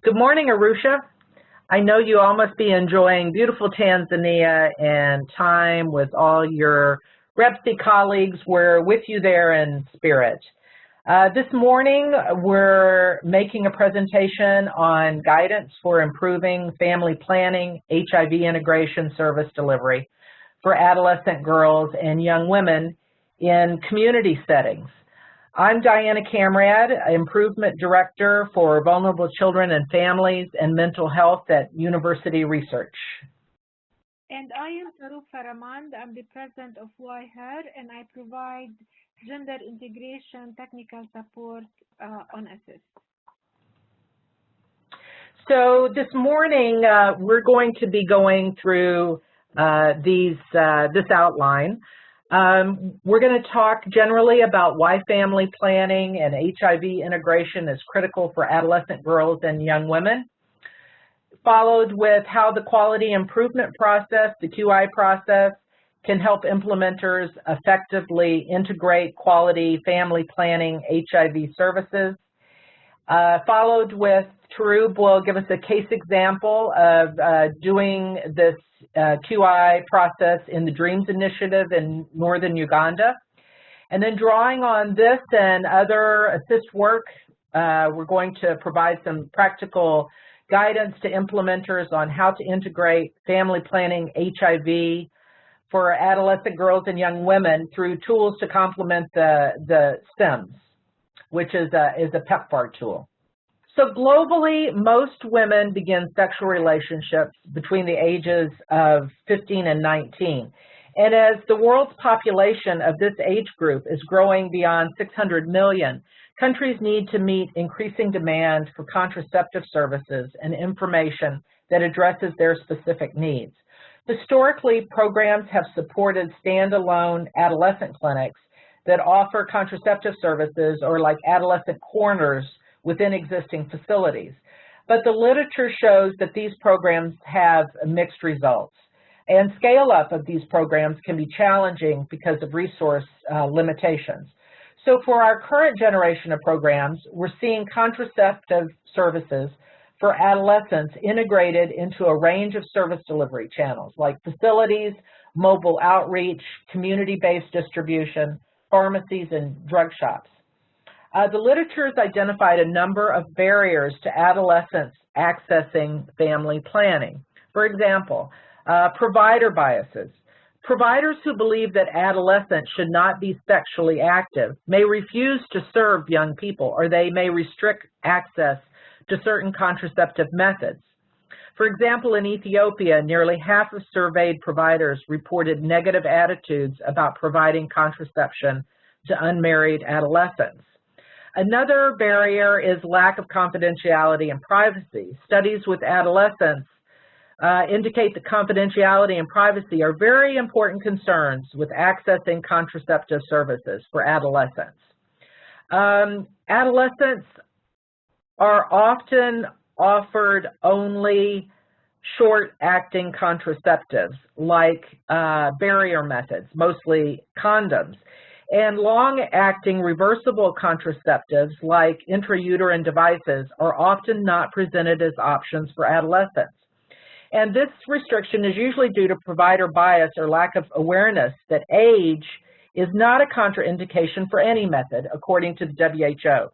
Good morning, Arusha. I know you all must be enjoying beautiful Tanzania and time with all your REPSI colleagues. We're with you there in spirit. This morning, we're making a presentation on guidance for improving family planning, HIV integration service delivery for adolescent girls and young women in community settings. I'm Diana Camrad, Improvement Director for Vulnerable Children and Families and Mental Health at University Research. And I am Tarufa Ramand. I'm the President of YHER, and I provide gender integration technical support on ASSIST. So this morning, we're going to be going through this outline. We're going to talk generally about why family planning and HIV integration is critical for adolescent girls and young women, followed with how the quality improvement process, the QI process, can help implementers effectively integrate quality family planning HIV services, followed with Tarub will give us a case example of doing this QI process in the DREAMS initiative in northern Uganda. And then drawing on this and other ASSIST work, we're going to provide some practical guidance to implementers on how to integrate family planning HIV for adolescent girls and young women through tools to complement the STEMS, which is a PEPFAR tool. So globally, most women begin sexual relationships between the ages of 15 and 19. And as the world's population of this age group is growing beyond 600 million, countries need to meet increasing demand for contraceptive services and information that addresses their specific needs. Historically, programs have supported standalone adolescent clinics that offer contraceptive services, or like adolescent corners, within existing facilities. But the literature shows that these programs have mixed results. And scale-up of these programs can be challenging because of resource limitations. So for our current generation of programs, we're seeing contraceptive services for adolescents integrated into a range of service delivery channels like facilities, mobile outreach, community-based distribution, pharmacies, and drug shops. The literature has identified a number of barriers to adolescents accessing family planning. For example, provider biases. Providers who believe that adolescents should not be sexually active may refuse to serve young people, or they may restrict access to certain contraceptive methods. For example, in Ethiopia, nearly half of surveyed providers reported negative attitudes about providing contraception to unmarried adolescents. Another barrier is lack of confidentiality and privacy. Studies with adolescents indicate that confidentiality and privacy are very important concerns with accessing contraceptive services for adolescents. Adolescents are often offered only short-acting contraceptives like barrier methods, mostly condoms. And long-acting reversible contraceptives like intrauterine devices are often not presented as options for adolescents. And this restriction is usually due to provider bias or lack of awareness that age is not a contraindication for any method, according to the WHO.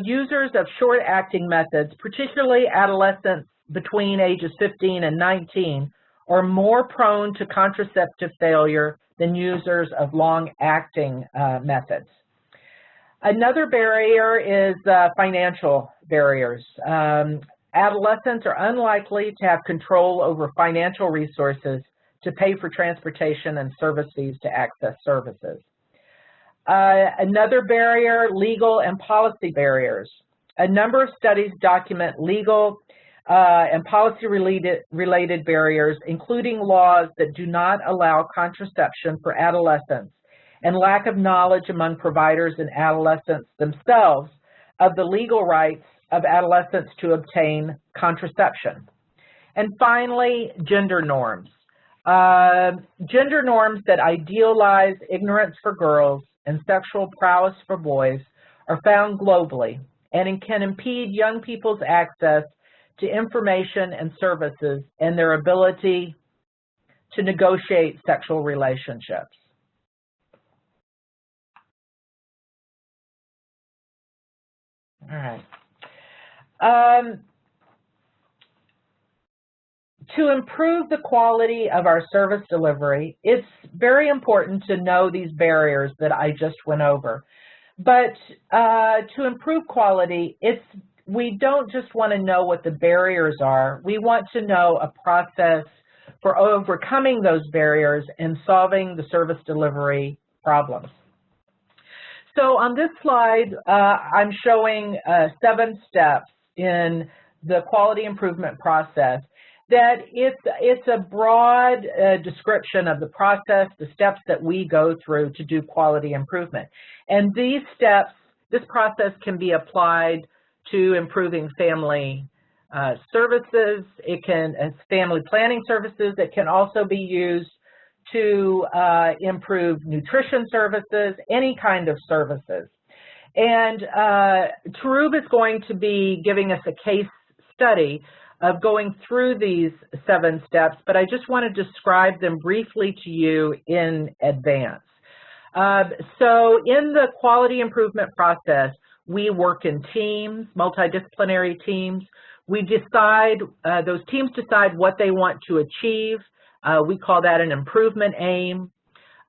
Users of short-acting methods, particularly adolescents between ages 15 and 19, are more prone to contraceptive failure than users of long-acting methods. Another barrier is financial barriers. Adolescents are unlikely to have control over financial resources to pay for transportation and service fees to access services. Another barrier, legal and policy barriers. A number of studies document legal and policy-related barriers, including laws that do not allow contraception for adolescents, and lack of knowledge among providers and adolescents themselves of the legal rights of adolescents to obtain contraception. And finally, gender norms. Gender norms that idealize ignorance for girls and sexual prowess for boys are found globally and it can impede young people's access to information and services and their ability to negotiate sexual relationships. All right. To improve the quality of our service delivery, it's very important to know these barriers that I just went over. But to improve quality, we don't just want to know what the barriers are. We want to know a process for overcoming those barriers and solving the service delivery problems. So on this slide, I'm showing 7 steps in the quality improvement process. That it's a broad description of the process, the steps that we go through to do quality improvement. And these steps, this process can be applied to improving family services. It can, as family planning services, it can also be used to improve nutrition services, any kind of services. And Tarub is going to be giving us a case study of going through these 7 steps, but I just want to describe them briefly to you in advance. So in the quality improvement process, we work in teams, multidisciplinary teams. We decide, those teams decide what they want to achieve. We call that an improvement aim.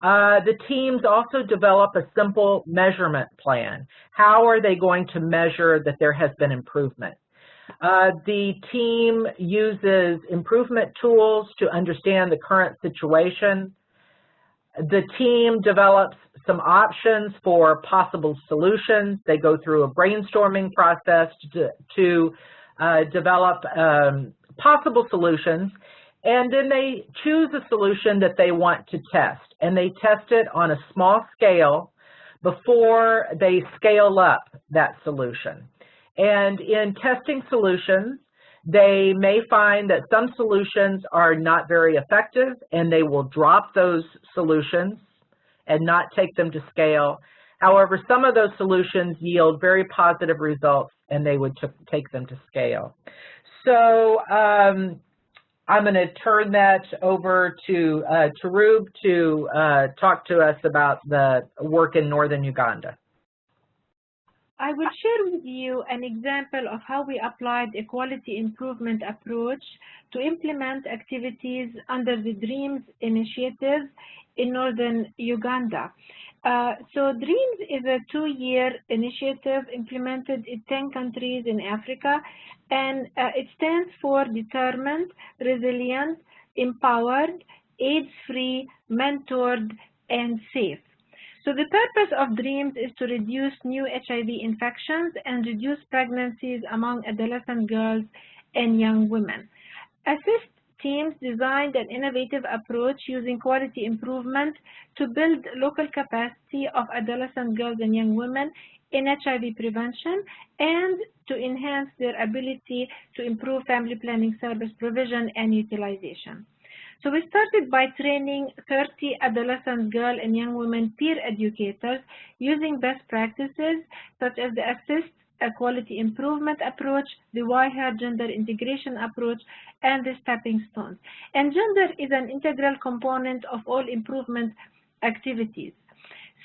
The teams also develop a simple measurement plan. How are they going to measure that there has been improvement? The team uses improvement tools to understand the current situation. The team develops some options for possible solutions. They go through a brainstorming process to develop possible solutions, and then they choose a solution that they want to test, and they test it on a small scale before they scale up that solution. And in testing solutions, they may find that some solutions are not very effective, and they will drop those solutions and not take them to scale. However, some of those solutions yield very positive results, and they would take them to scale. So I'm going to turn that over to Tarub to talk to us about the work in northern Uganda. I will share with you an example of how we applied a quality improvement approach to implement activities under the DREAMS initiative in northern Uganda. So DREAMS is a 2-year initiative implemented in 10 countries in Africa, and it stands for Determined, Resilient, Empowered, AIDS-Free, Mentored, and Safe. So the purpose of DREAMS is to reduce new HIV infections and reduce pregnancies among adolescent girls and young women. Assist teams designed an innovative approach using quality improvement to build local capacity of adolescent girls and young women in HIV prevention and to enhance their ability to improve family planning service provision and utilization. So we started by training 30 adolescent girl and young women peer educators using best practices such as the ASSIST, a quality improvement approach, the YHER gender integration approach, and the stepping stones. And gender is an integral component of all improvement activities.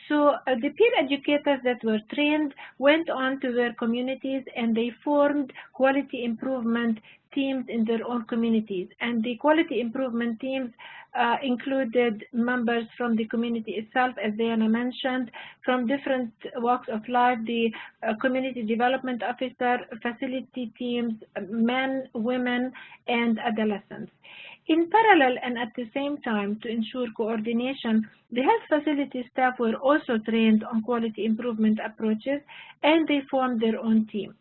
So the peer educators that were trained went on to their communities and they formed quality improvement teams in their own communities. And the quality improvement teams included members from the community itself, as Diana mentioned, from different walks of life, the community development officer, facility teams, men, women, and adolescents. In parallel and at the same time, to ensure coordination, the health facility staff were also trained on quality improvement approaches, and they formed their own team.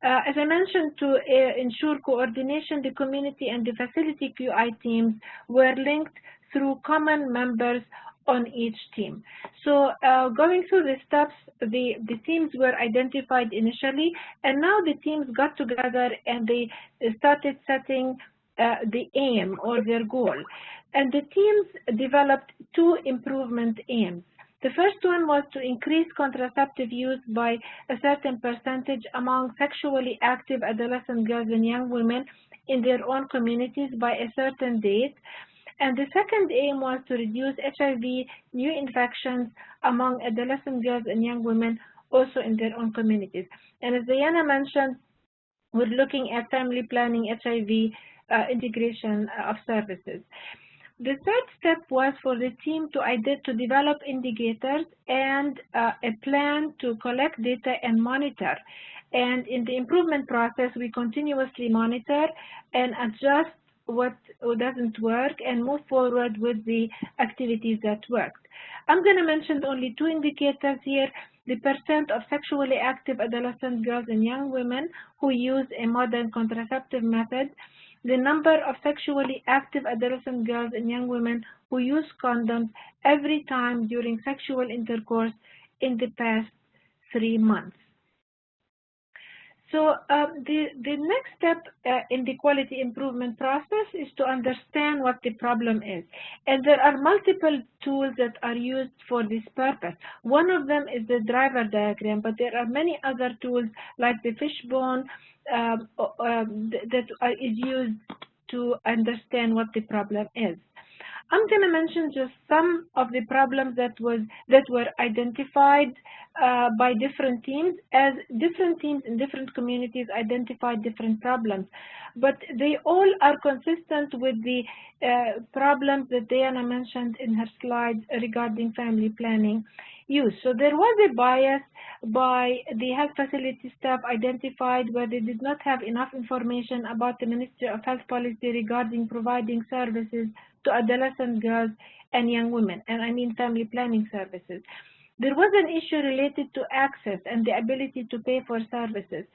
As I mentioned, to ensure coordination, the community and the facility QI teams were linked through common members on each team. So going through the steps, the teams were identified initially, and now the teams got together and they started setting the aim or their goal. And the teams developed 2 improvement aims. The first one was to increase contraceptive use by a certain percentage among sexually active adolescent girls and young women in their own communities by a certain date. And the second aim was to reduce HIV new infections among adolescent girls and young women also in their own communities. And as Diana mentioned, we're looking at family planning, HIV integration of services. The third step was for the team to develop indicators and a plan to collect data and monitor. And in the improvement process, we continuously monitor and adjust what doesn't work and move forward with the activities that worked. I'm going to mention only two indicators here: the percent of sexually active adolescent girls and young women who use a modern contraceptive method, the number of sexually active adolescent girls and young women who use condoms every time during sexual intercourse in the past 3 months. So the next step in the quality improvement process is to understand what the problem is. And there are multiple tools that are used for this purpose. One of them is the driver diagram, but there are many other tools like the fishbone that is used to understand what the problem is. I'm going to mention just some of the problems that were identified by different teams, as different teams in different communities identified different problems. But they all are consistent with the problems that Diana mentioned in her slides regarding family planning use. So there was a bias by the health facility staff identified where they did not have enough information about the Ministry of Health policy regarding providing services to adolescent girls and young women, and I mean family planning services. There was an issue related to access and the ability to pay for services.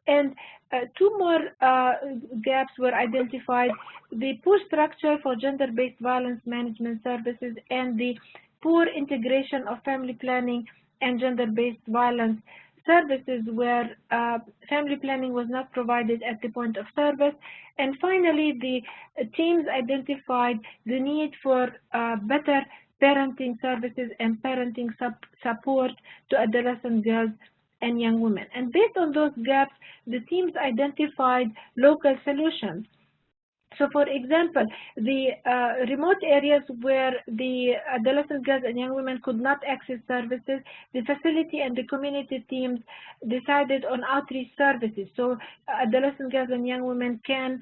And two more gaps were identified: the poor structure for gender-based violence management services and the poor integration of family planning and gender-based violence services where family planning was not provided at the point of service. And finally, the teams identified the need for better parenting services and parenting support to adolescent girls and young women. And based on those gaps, the teams identified local solutions. So, for example, the remote areas where the adolescent girls and young women could not access services, the facility and the community teams decided on outreach services. So, adolescent girls and young women can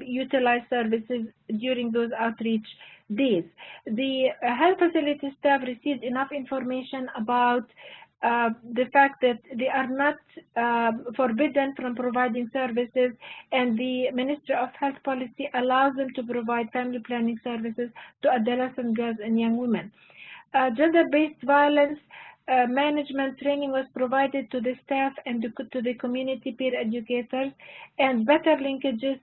utilize services during those outreach days. The health facility staff received enough information about the fact that they are not forbidden from providing services, and the Ministry of Health policy allows them to provide family planning services to adolescent girls and young women. Gender-based violence management training was provided to the staff and to the community peer educators, and better linkages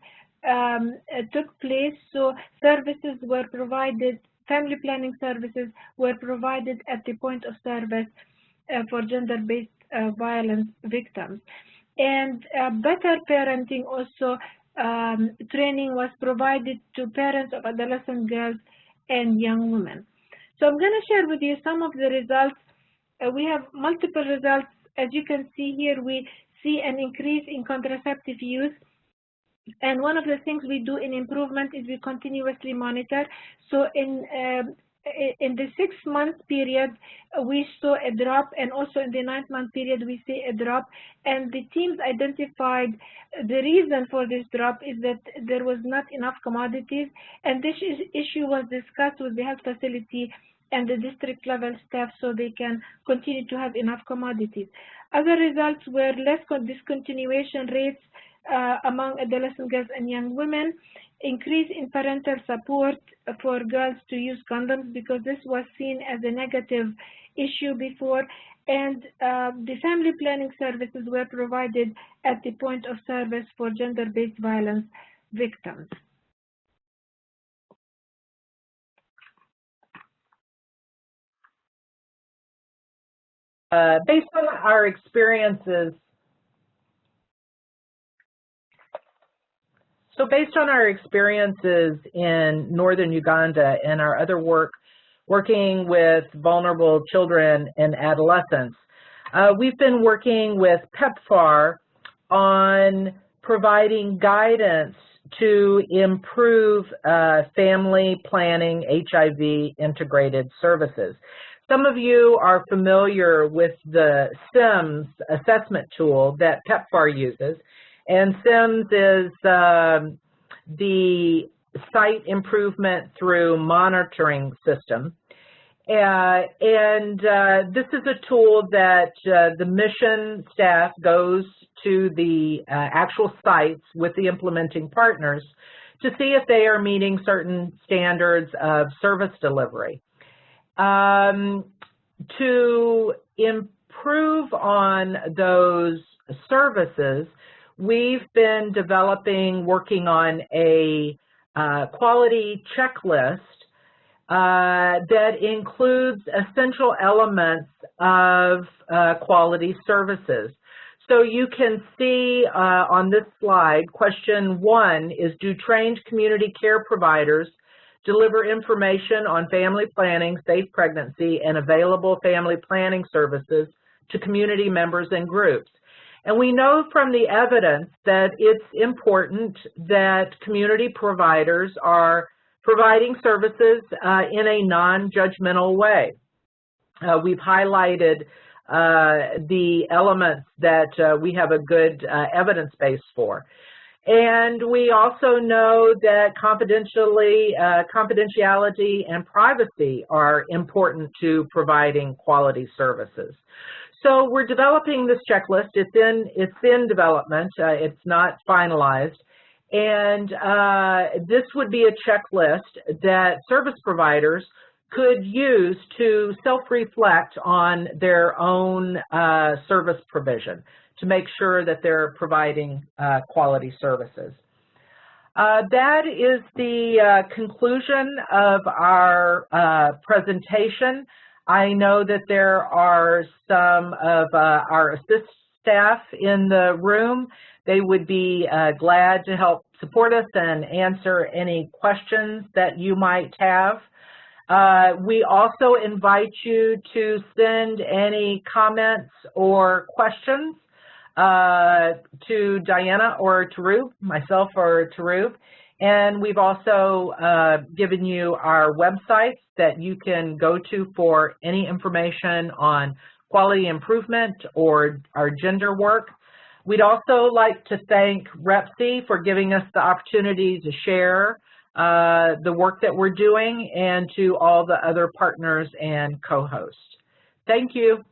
took place. So services were provided, family planning services were provided at the point of service for gender-based violence victims. And better parenting also training was provided to parents of adolescent girls and young women. So I'm going to share with you some of the results. We have multiple results. As you can see here, we see an increase in contraceptive use. And one of the things we do in improvement is we continuously monitor. So in the 6-month period, we saw a drop, and also in the 9th-month period, we see a drop. And the teams identified the reason for this drop is that there was not enough commodities, and this issue was discussed with the health facility and the district level staff so they can continue to have enough commodities. Other results were less discontinuation rates among adolescent girls and young women, increase in parental support for girls to use condoms because this was seen as a negative issue before, and the family planning services were provided at the point of service for gender-based violence victims. Based on our experiences, based on our experiences in northern Uganda and our other work working with vulnerable children and adolescents. We've been working with PEPFAR on providing guidance to improve family planning HIV integrated services. Some of you are familiar with the SIMS assessment tool that PEPFAR uses, and SIMS is the Site Improvement Through Monitoring System. This is a tool that the mission staff goes to the actual sites with the implementing partners to see if they are meeting certain standards of service delivery. To improve on those services, we've been working on a quality checklist that includes essential elements of quality services. So you can see on this slide, question 1 is, do trained community care providers deliver information on family planning, safe pregnancy, and available family planning services to community members and groups? And we know from the evidence that it's important that community providers are providing services in a non-judgmental way. We've highlighted the elements that we have a good evidence base for. And we also know that confidentiality and privacy are important to providing quality services. So we're developing this checklist. It's in development. It's not finalized. And this would be a checklist that service providers could use to self-reflect on their own service provision to make sure that they're providing quality services. That is the conclusion of our presentation. I know that there are some of our assist staff in the room. They would be glad to help support us and answer any questions that you might have. We also invite you to send any comments or questions to Diana or Tarup, myself or Tarup. And we've also given you our websites that you can go to for any information on quality improvement or our gender work. We'd also like to thank REPC for giving us the opportunity to share the work that we're doing, and to all the other partners and co-hosts. Thank you.